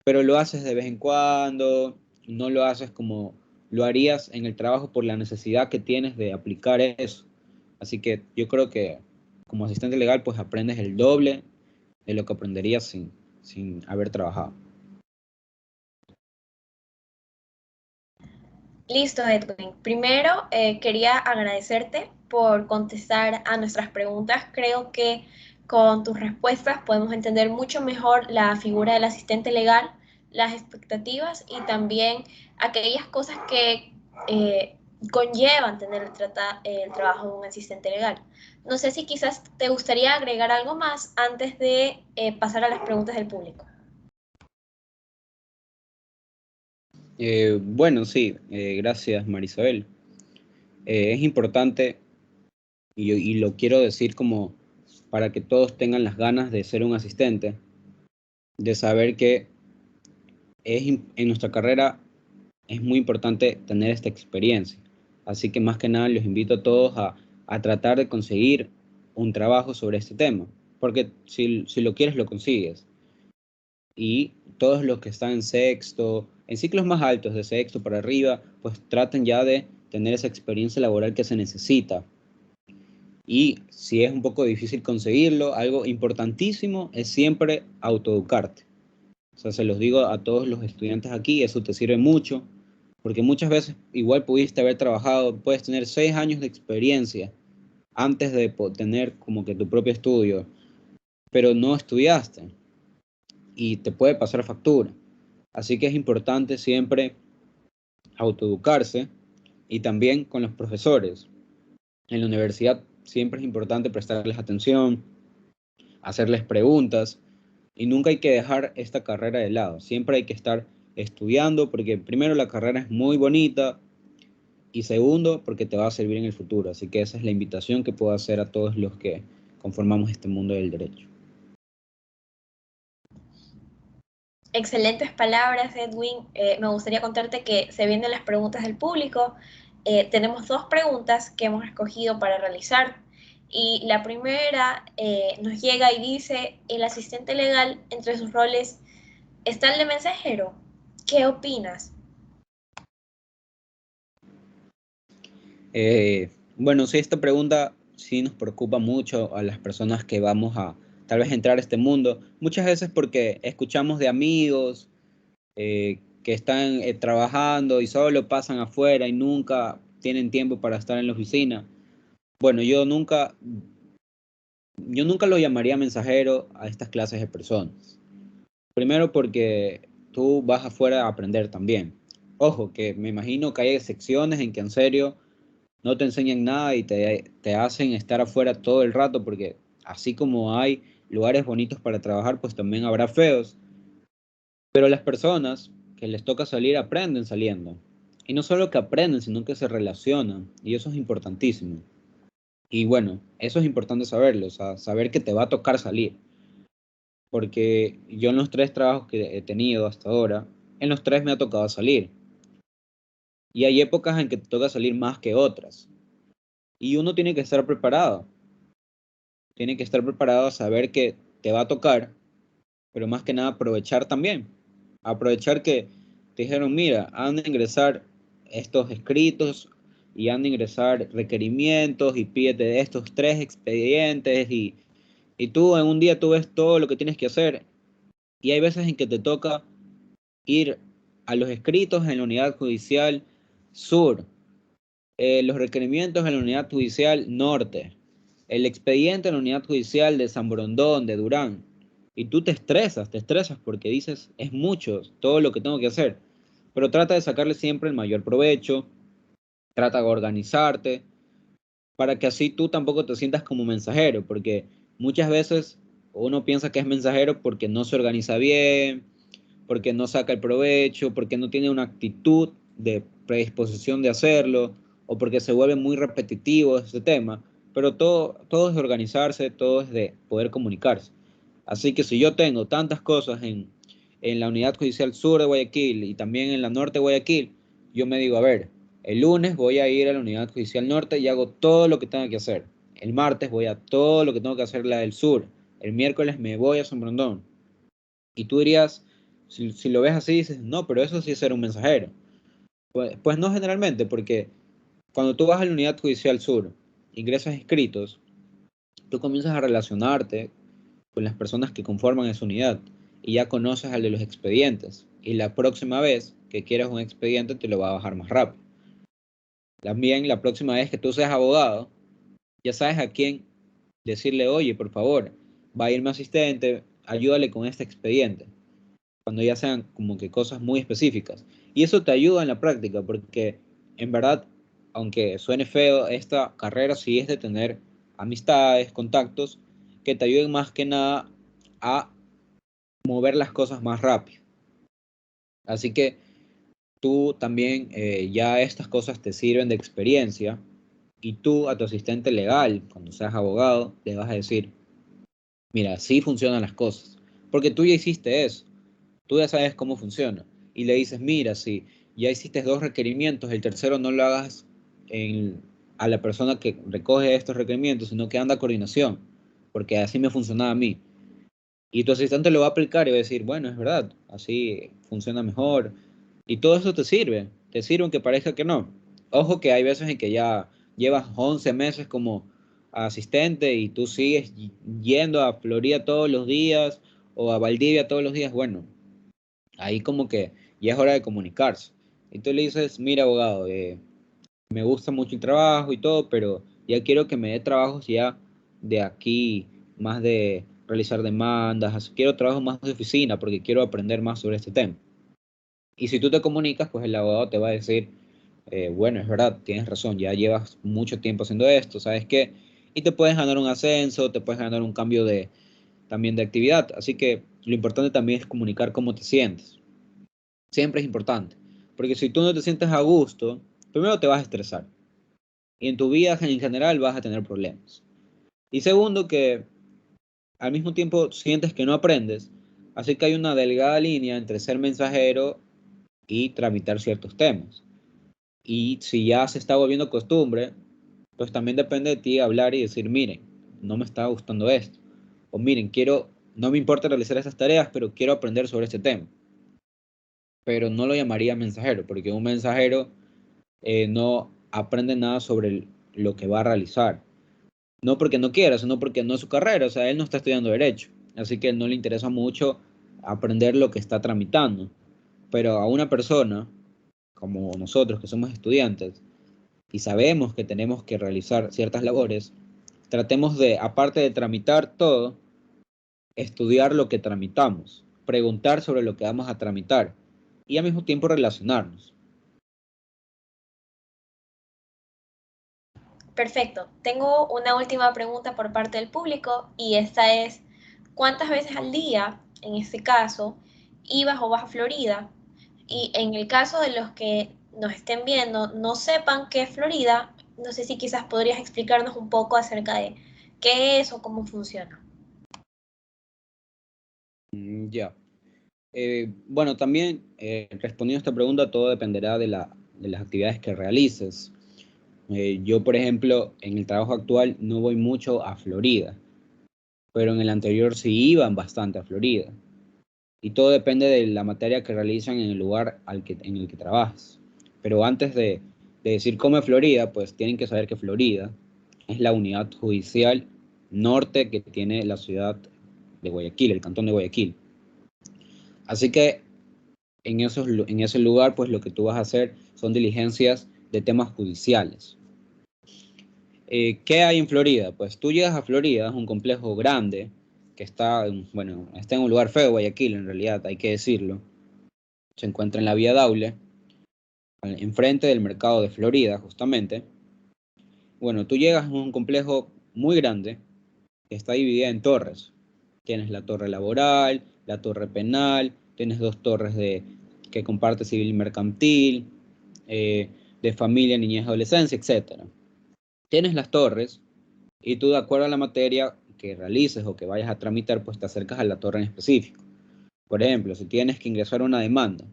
pero lo haces de vez en cuando, no lo haces como lo harías en el trabajo por la necesidad que tienes de aplicar eso. Así que yo creo que como asistente legal pues aprendes el doble de lo que aprenderías sin haber trabajado. Listo, Edwin. Primero, quería agradecerte por contestar a nuestras preguntas. Creo que con tus respuestas podemos entender mucho mejor la figura del asistente legal, las expectativas y también aquellas cosas que conllevan tener el trabajo de un asistente legal. No sé si quizás te gustaría agregar algo más antes de pasar a las preguntas del público. Bueno, sí, gracias Marisabel. Es importante y lo quiero decir como para que todos tengan las ganas de ser un asistente, de saber que en nuestra carrera es muy importante tener esta experiencia. Así que más que nada los invito a todos a tratar de conseguir un trabajo sobre este tema, porque si lo quieres lo consigues. Y todos los que están en sexto, en ciclos más altos, de sexto para arriba, pues traten ya de tener esa experiencia laboral que se necesita. Y si es un poco difícil conseguirlo, algo importantísimo es siempre autoeducarte. O sea, se los digo a todos los estudiantes aquí, eso te sirve mucho, porque muchas veces igual pudiste haber trabajado, puedes tener 6 años de experiencia antes de tener como que tu propio estudio, pero no estudiaste y te puede pasar factura. Así que es importante siempre autoeducarse y también con los profesores. En la universidad siempre es importante prestarles atención, hacerles preguntas y nunca hay que dejar esta carrera de lado. Siempre hay que estar estudiando porque primero la carrera es muy bonita y segundo porque te va a servir en el futuro. Así que esa es la invitación que puedo hacer a todos los que conformamos este mundo del derecho. Excelentes palabras, Edwin. Me gustaría contarte que se vienen las preguntas del público. Tenemos dos preguntas que hemos escogido para realizar Y la primera nos llega y dice, el asistente legal entre sus roles está el de mensajero. ¿Qué opinas? Bueno, sí, esta pregunta sí nos preocupa mucho a las personas que vamos a tal vez entrar a este mundo. Muchas veces porque escuchamos de amigos que están trabajando y solo pasan afuera y nunca tienen tiempo para estar en la oficina. Bueno, yo nunca lo llamaría mensajero a estas clases de personas. Primero porque tú vas afuera a aprender también. Ojo, que me imagino que hay secciones en que en serio no te enseñan nada y te hacen estar afuera todo el rato porque así como hay lugares bonitos para trabajar, pues también habrá feos. Pero las personas que les toca salir aprenden saliendo. Y no solo que aprenden, sino que se relacionan. Y eso es importantísimo. Y bueno, eso es importante saberlo, o sea, saber que te va a tocar salir. Porque yo en los 3 trabajos que he tenido hasta ahora, en los 3 me ha tocado salir. Y hay épocas en que te toca salir más que otras. Y uno tiene que estar preparado. Tiene que estar preparado a saber que te va a tocar, pero más que nada aprovechar también. Aprovechar que te dijeron, mira, han de ingresar estos escritos y han de ingresar requerimientos y pídete estos 3 expedientes y tú en un día tú ves todo lo que tienes que hacer y hay veces en que te toca ir a los escritos en la unidad judicial sur, los requerimientos en la unidad judicial norte, el expediente en la unidad judicial de San Borondón, de Durán. Y tú te estresas porque dices, es mucho todo lo que tengo que hacer. Pero trata de sacarle siempre el mayor provecho, trata de organizarte, para que así tú tampoco te sientas como mensajero, porque muchas veces uno piensa que es mensajero porque no se organiza bien, porque no saca el provecho, porque no tiene una actitud de predisposición de hacerlo, o porque se vuelve muy repetitivo este tema, pero todo es de organizarse, todo es de poder comunicarse. Así que si yo tengo tantas cosas en la Unidad Judicial Sur de Guayaquil y también en la Norte de Guayaquil, yo me digo, a ver, el lunes voy a ir a la Unidad Judicial Norte y hago todo lo que tenga que hacer. El martes voy a todo lo que tengo que hacer la del sur. El miércoles me voy a San Brondón. Y tú dirías, si lo ves así, dices, no, pero eso sí es ser un mensajero. Pues no generalmente, porque cuando tú vas a la Unidad Judicial Sur, ingresas escritos, tú comienzas a relacionarte con las personas que conforman esa unidad y ya conoces al de los expedientes. Y la próxima vez que quieras un expediente te lo va a bajar más rápido. También la próxima vez que tú seas abogado, ya sabes a quién decirle, oye, por favor, va a ir mi asistente, ayúdale con este expediente, cuando ya sean como que cosas muy específicas. Y eso te ayuda en la práctica, porque en verdad, aunque suene feo, esta carrera sí es de tener amistades, contactos, que te ayuden más que nada a mover las cosas más rápido. Así que tú también ya estas cosas te sirven de experiencia y tú a tu asistente legal, cuando seas abogado, le vas a decir, mira, así funcionan las cosas, porque tú ya hiciste eso, tú ya sabes cómo funciona. Y le dices, mira, si ya hiciste 2 requerimientos, el tercero no lo hagas a la persona que recoge estos requerimientos, sino que anda a coordinación, porque así me funcionaba a mí. Y tu asistente lo va a aplicar y va a decir, bueno, es verdad, así funciona mejor. Y todo eso te sirve aunque parezca que no. Ojo que hay veces en que ya llevas 11 meses como asistente y tú sigues yendo a Florida todos los días o a Valdivia todos los días. Bueno, ahí como que ya es hora de comunicarse. Y tú le dices, mira, abogado, me gusta mucho el trabajo y todo, pero ya quiero que me dé trabajos ya de aquí, más de realizar demandas, quiero trabajo más de oficina porque quiero aprender más sobre este tema. Y si tú te comunicas, pues el abogado te va a decir, bueno, es verdad, tienes razón, ya llevas mucho tiempo haciendo esto, ¿sabes qué? Y te puedes ganar un ascenso, te puedes ganar un cambio también de actividad. Así que lo importante también es comunicar cómo te sientes. Siempre es importante, porque si tú no te sientes a gusto, primero te vas a estresar y en tu vida en general vas a tener problemas. Y segundo, que al mismo tiempo sientes que no aprendes, así que hay una delgada línea entre ser mensajero y tramitar ciertos temas. Y si ya se está volviendo costumbre, Pues también depende de ti hablar y decir, miren, no me está gustando esto. O miren, no me importa realizar estas tareas, pero quiero aprender sobre este tema. Pero no lo llamaría mensajero, porque un mensajero no aprende nada sobre lo que va a realizar. No porque no quiera, sino porque no es su carrera. O sea, él no está estudiando derecho. Así que no le interesa mucho aprender lo que está tramitando. Pero a una persona, como nosotros que somos estudiantes, y sabemos que tenemos que realizar ciertas labores, tratemos de, aparte de tramitar todo, estudiar lo que tramitamos, preguntar sobre lo que vamos a tramitar y al mismo tiempo relacionarnos. Perfecto. Tengo una última pregunta por parte del público y esta es, ¿cuántas veces al día, en este caso, ibas o vas a Florida? Y en el caso de los que nos estén viendo, no sepan qué es Florida, no sé si quizás podrías explicarnos un poco acerca de qué es o cómo funciona. Ya. Bueno, también respondiendo a esta pregunta, todo dependerá de las actividades que realices. Yo, por ejemplo, en el trabajo actual no voy mucho a Florida, pero en el anterior sí iban bastante a Florida. Y todo depende de la materia que realizan en el lugar en el que trabajas. Pero antes de decir cómo es Florida, pues tienen que saber que Florida es la unidad judicial norte que tiene la ciudad de Guayaquil, el cantón de Guayaquil. Así que en ese lugar, pues lo que tú vas a hacer son diligencias de temas judiciales. ¿Qué hay en Florida? Pues tú llegas a Florida, es un complejo grande que está, bueno, está en un lugar feo, Guayaquil, en realidad, hay que decirlo. Se encuentra en la vía Daule, enfrente del mercado de Florida, justamente. Bueno, tú llegas a un complejo muy grande que está dividida en torres. Tienes la torre laboral, la torre penal, tienes dos torres que comparte civil y mercantil, de familia, niñez, adolescencia, etcétera. Tienes las torres y tú, de acuerdo a la materia que realices o que vayas a tramitar, pues te acercas a la torre en específico. Por ejemplo, si tienes que ingresar una demanda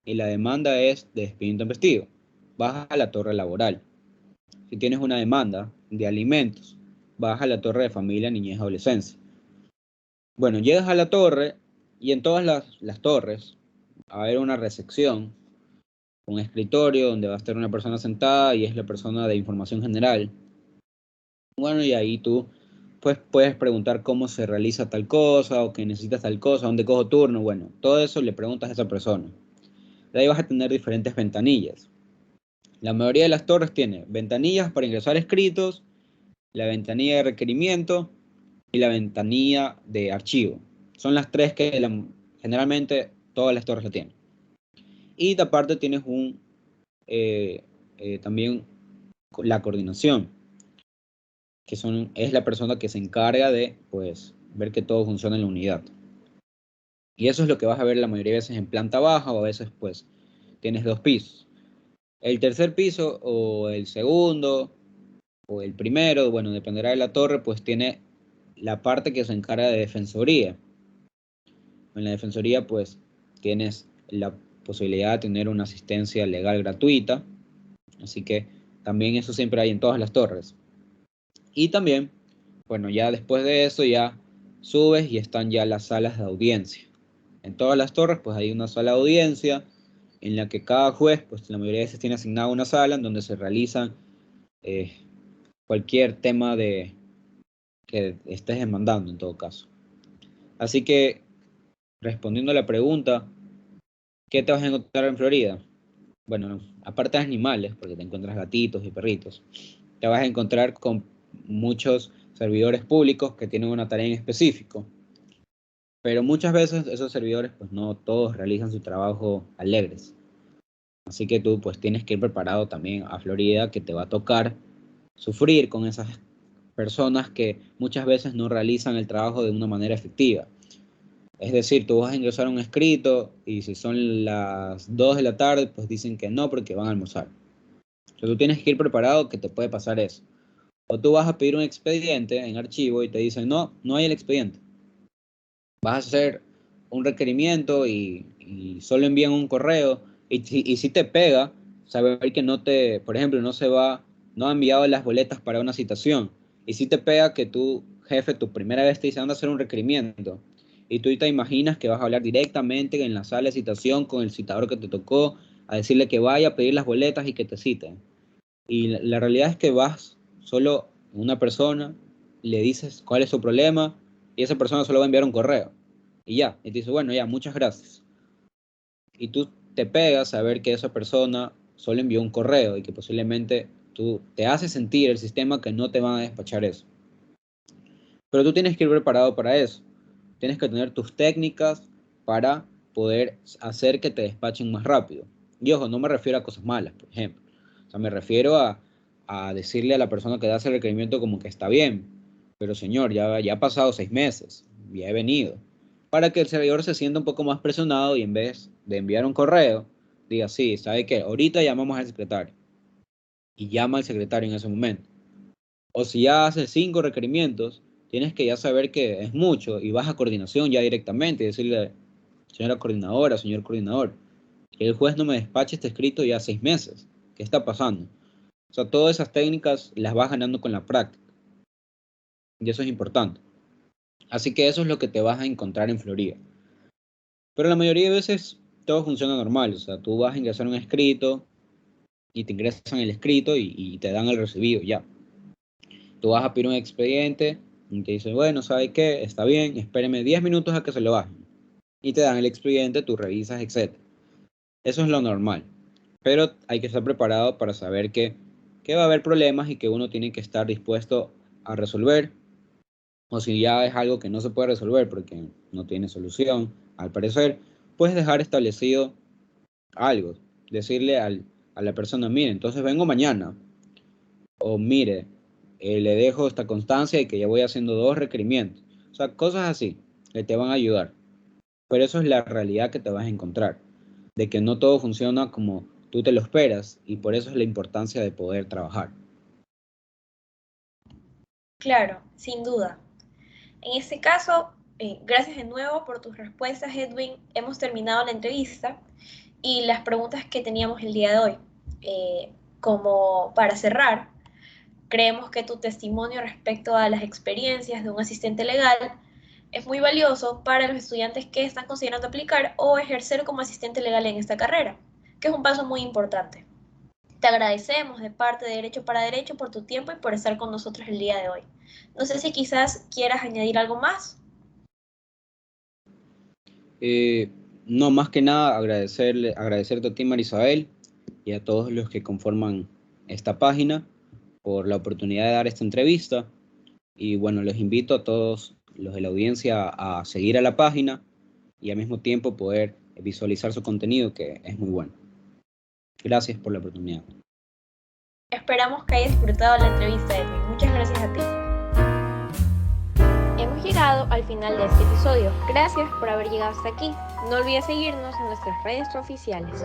y la demanda es de despido intempestivo, vas a la torre laboral. Si tienes una demanda de alimentos, vas a la torre de familia, niñez, adolescencia. Bueno, llegas a la torre y en todas las torres va a haber una recepción, un escritorio donde va a estar una persona sentada y es la persona de información general. Bueno, y ahí tú pues puedes preguntar cómo se realiza tal cosa o que necesitas tal cosa, dónde cojo turno. Bueno, todo eso le preguntas a esa persona. De ahí vas a tener diferentes ventanillas. La mayoría de las torres tiene ventanillas para ingresar escritos, la ventanilla de requerimiento y la ventanilla de archivo. Son las tres que generalmente todas las torres la tienen. Y aparte tienes también la coordinación, que es la persona que se encarga de pues, ver que todo funciona en la unidad. Y eso es lo que vas a ver la mayoría de veces en planta baja o a veces pues tienes dos pisos. El tercer piso o el segundo o el primero, bueno, dependerá de la torre, pues tiene la parte que se encarga de defensoría. En la defensoría, pues tienes la posibilidad de tener una asistencia legal gratuita, así que también eso siempre hay en todas las torres. Y también, bueno, ya después de eso ya subes y están ya las salas de audiencia. En todas las torres, pues hay una sala de audiencia en la que cada juez, pues la mayoría de veces tiene asignada una sala en donde se realizan eh, cualquier tema que estés demandando en todo caso. Así que, respondiendo a la pregunta, ¿qué te vas a encontrar en Florida? Bueno, aparte de animales, porque te encuentras gatitos y perritos, te vas a encontrar con muchos servidores públicos que tienen una tarea en específico. Pero muchas veces esos servidores, pues no todos realizan su trabajo alegres. Así que tú pues tienes que ir preparado también a Florida, que te va a tocar sufrir con esas personas que muchas veces no realizan el trabajo de una manera efectiva. Es decir, tú vas a ingresar un escrito y si son las 2 de la tarde, pues dicen que no porque van a almorzar. Entonces tú tienes que ir preparado que te puede pasar eso. O tú vas a pedir un expediente en archivo y te dicen, no, no hay el expediente. Vas a hacer un requerimiento y solo envían un correo y si te pega, saber que no te, por ejemplo, no se va no ha enviado las boletas para una citación. Y si te pega que tu jefe, tu primera vez te dice, anda a hacer un requerimiento, y tú te imaginas que vas a hablar directamente en la sala de citación con el citador que te tocó, a decirle que vaya a pedir las boletas y que te citen. Y la realidad es que vas solo una persona, le dices cuál es su problema, y esa persona solo va a enviar un correo. Y ya, y te dice, bueno, ya, muchas gracias. Y tú te pegas a ver que esa persona solo envió un correo y que posiblemente tú te haces sentir el sistema que no te van a despachar eso. Pero tú tienes que ir preparado para eso. Tienes que tener tus técnicas para poder hacer que te despachen más rápido. Y ojo, no me refiero a cosas malas, por ejemplo. O sea, me refiero a decirle a la persona que da ese requerimiento como que está bien, pero señor, ya ha pasado 6 meses, ya he venido. Para que el servidor se sienta un poco más presionado y en vez de enviar un correo, diga, sí, ¿sabe qué? Ahorita llamamos al secretario. Y llama al secretario en ese momento. O si ya haces 5 requerimientos, tienes que ya saber que es mucho y vas a coordinación ya directamente y decirle, señora coordinadora, señor coordinador, que el juez no me despache este escrito ya 6 meses. ¿Qué está pasando? O sea, todas esas técnicas las vas ganando con la práctica. Y eso es importante. Así que eso es lo que te vas a encontrar en Florida. Pero la mayoría de veces todo funciona normal. O sea, tú vas a ingresar un escrito y te ingresan el escrito y te dan el recibido ya. Tú vas a pedir un expediente y te dicen, bueno, ¿sabe qué? Está bien, espéreme 10 minutos a que se lo bajen. Y te dan el expediente, tú revisas, etc. Eso es lo normal. Pero hay que estar preparado para saber que va a haber problemas y que uno tiene que estar dispuesto a resolver. O si ya es algo que no se puede resolver porque no tiene solución, al parecer, puedes dejar establecido algo. Decirle a la persona, mire, entonces vengo mañana. O mire, le dejo esta constancia de que ya voy haciendo 2 requerimientos. O sea, cosas así que te van a ayudar. Pero eso es la realidad que te vas a encontrar, de que no todo funciona como tú te lo esperas y por eso es la importancia de poder trabajar. Claro, sin duda. En este caso, gracias de nuevo por tus respuestas, Edwin. Hemos terminado la entrevista y las preguntas que teníamos el día de hoy. Como para cerrar, creemos que tu testimonio respecto a las experiencias de un asistente legal es muy valioso para los estudiantes que están considerando aplicar o ejercer como asistente legal en esta carrera, que es un paso muy importante. Te agradecemos de parte de Derecho para Derecho por tu tiempo y por estar con nosotros el día de hoy. No sé si quizás quieras añadir algo más. Eh, no, más que nada agradecerte a ti, Marisabel, y a todos los que conforman esta página por la oportunidad de dar esta entrevista. Y bueno, los invito a todos los de la audiencia a seguir a la página y al mismo tiempo poder visualizar su contenido, que es muy bueno. Gracias por la oportunidad. Esperamos que hayas disfrutado la entrevista, Edwin. Muchas gracias a ti. Hemos llegado al final de este episodio. Gracias por haber llegado hasta aquí. No olvides seguirnos en nuestras redes oficiales.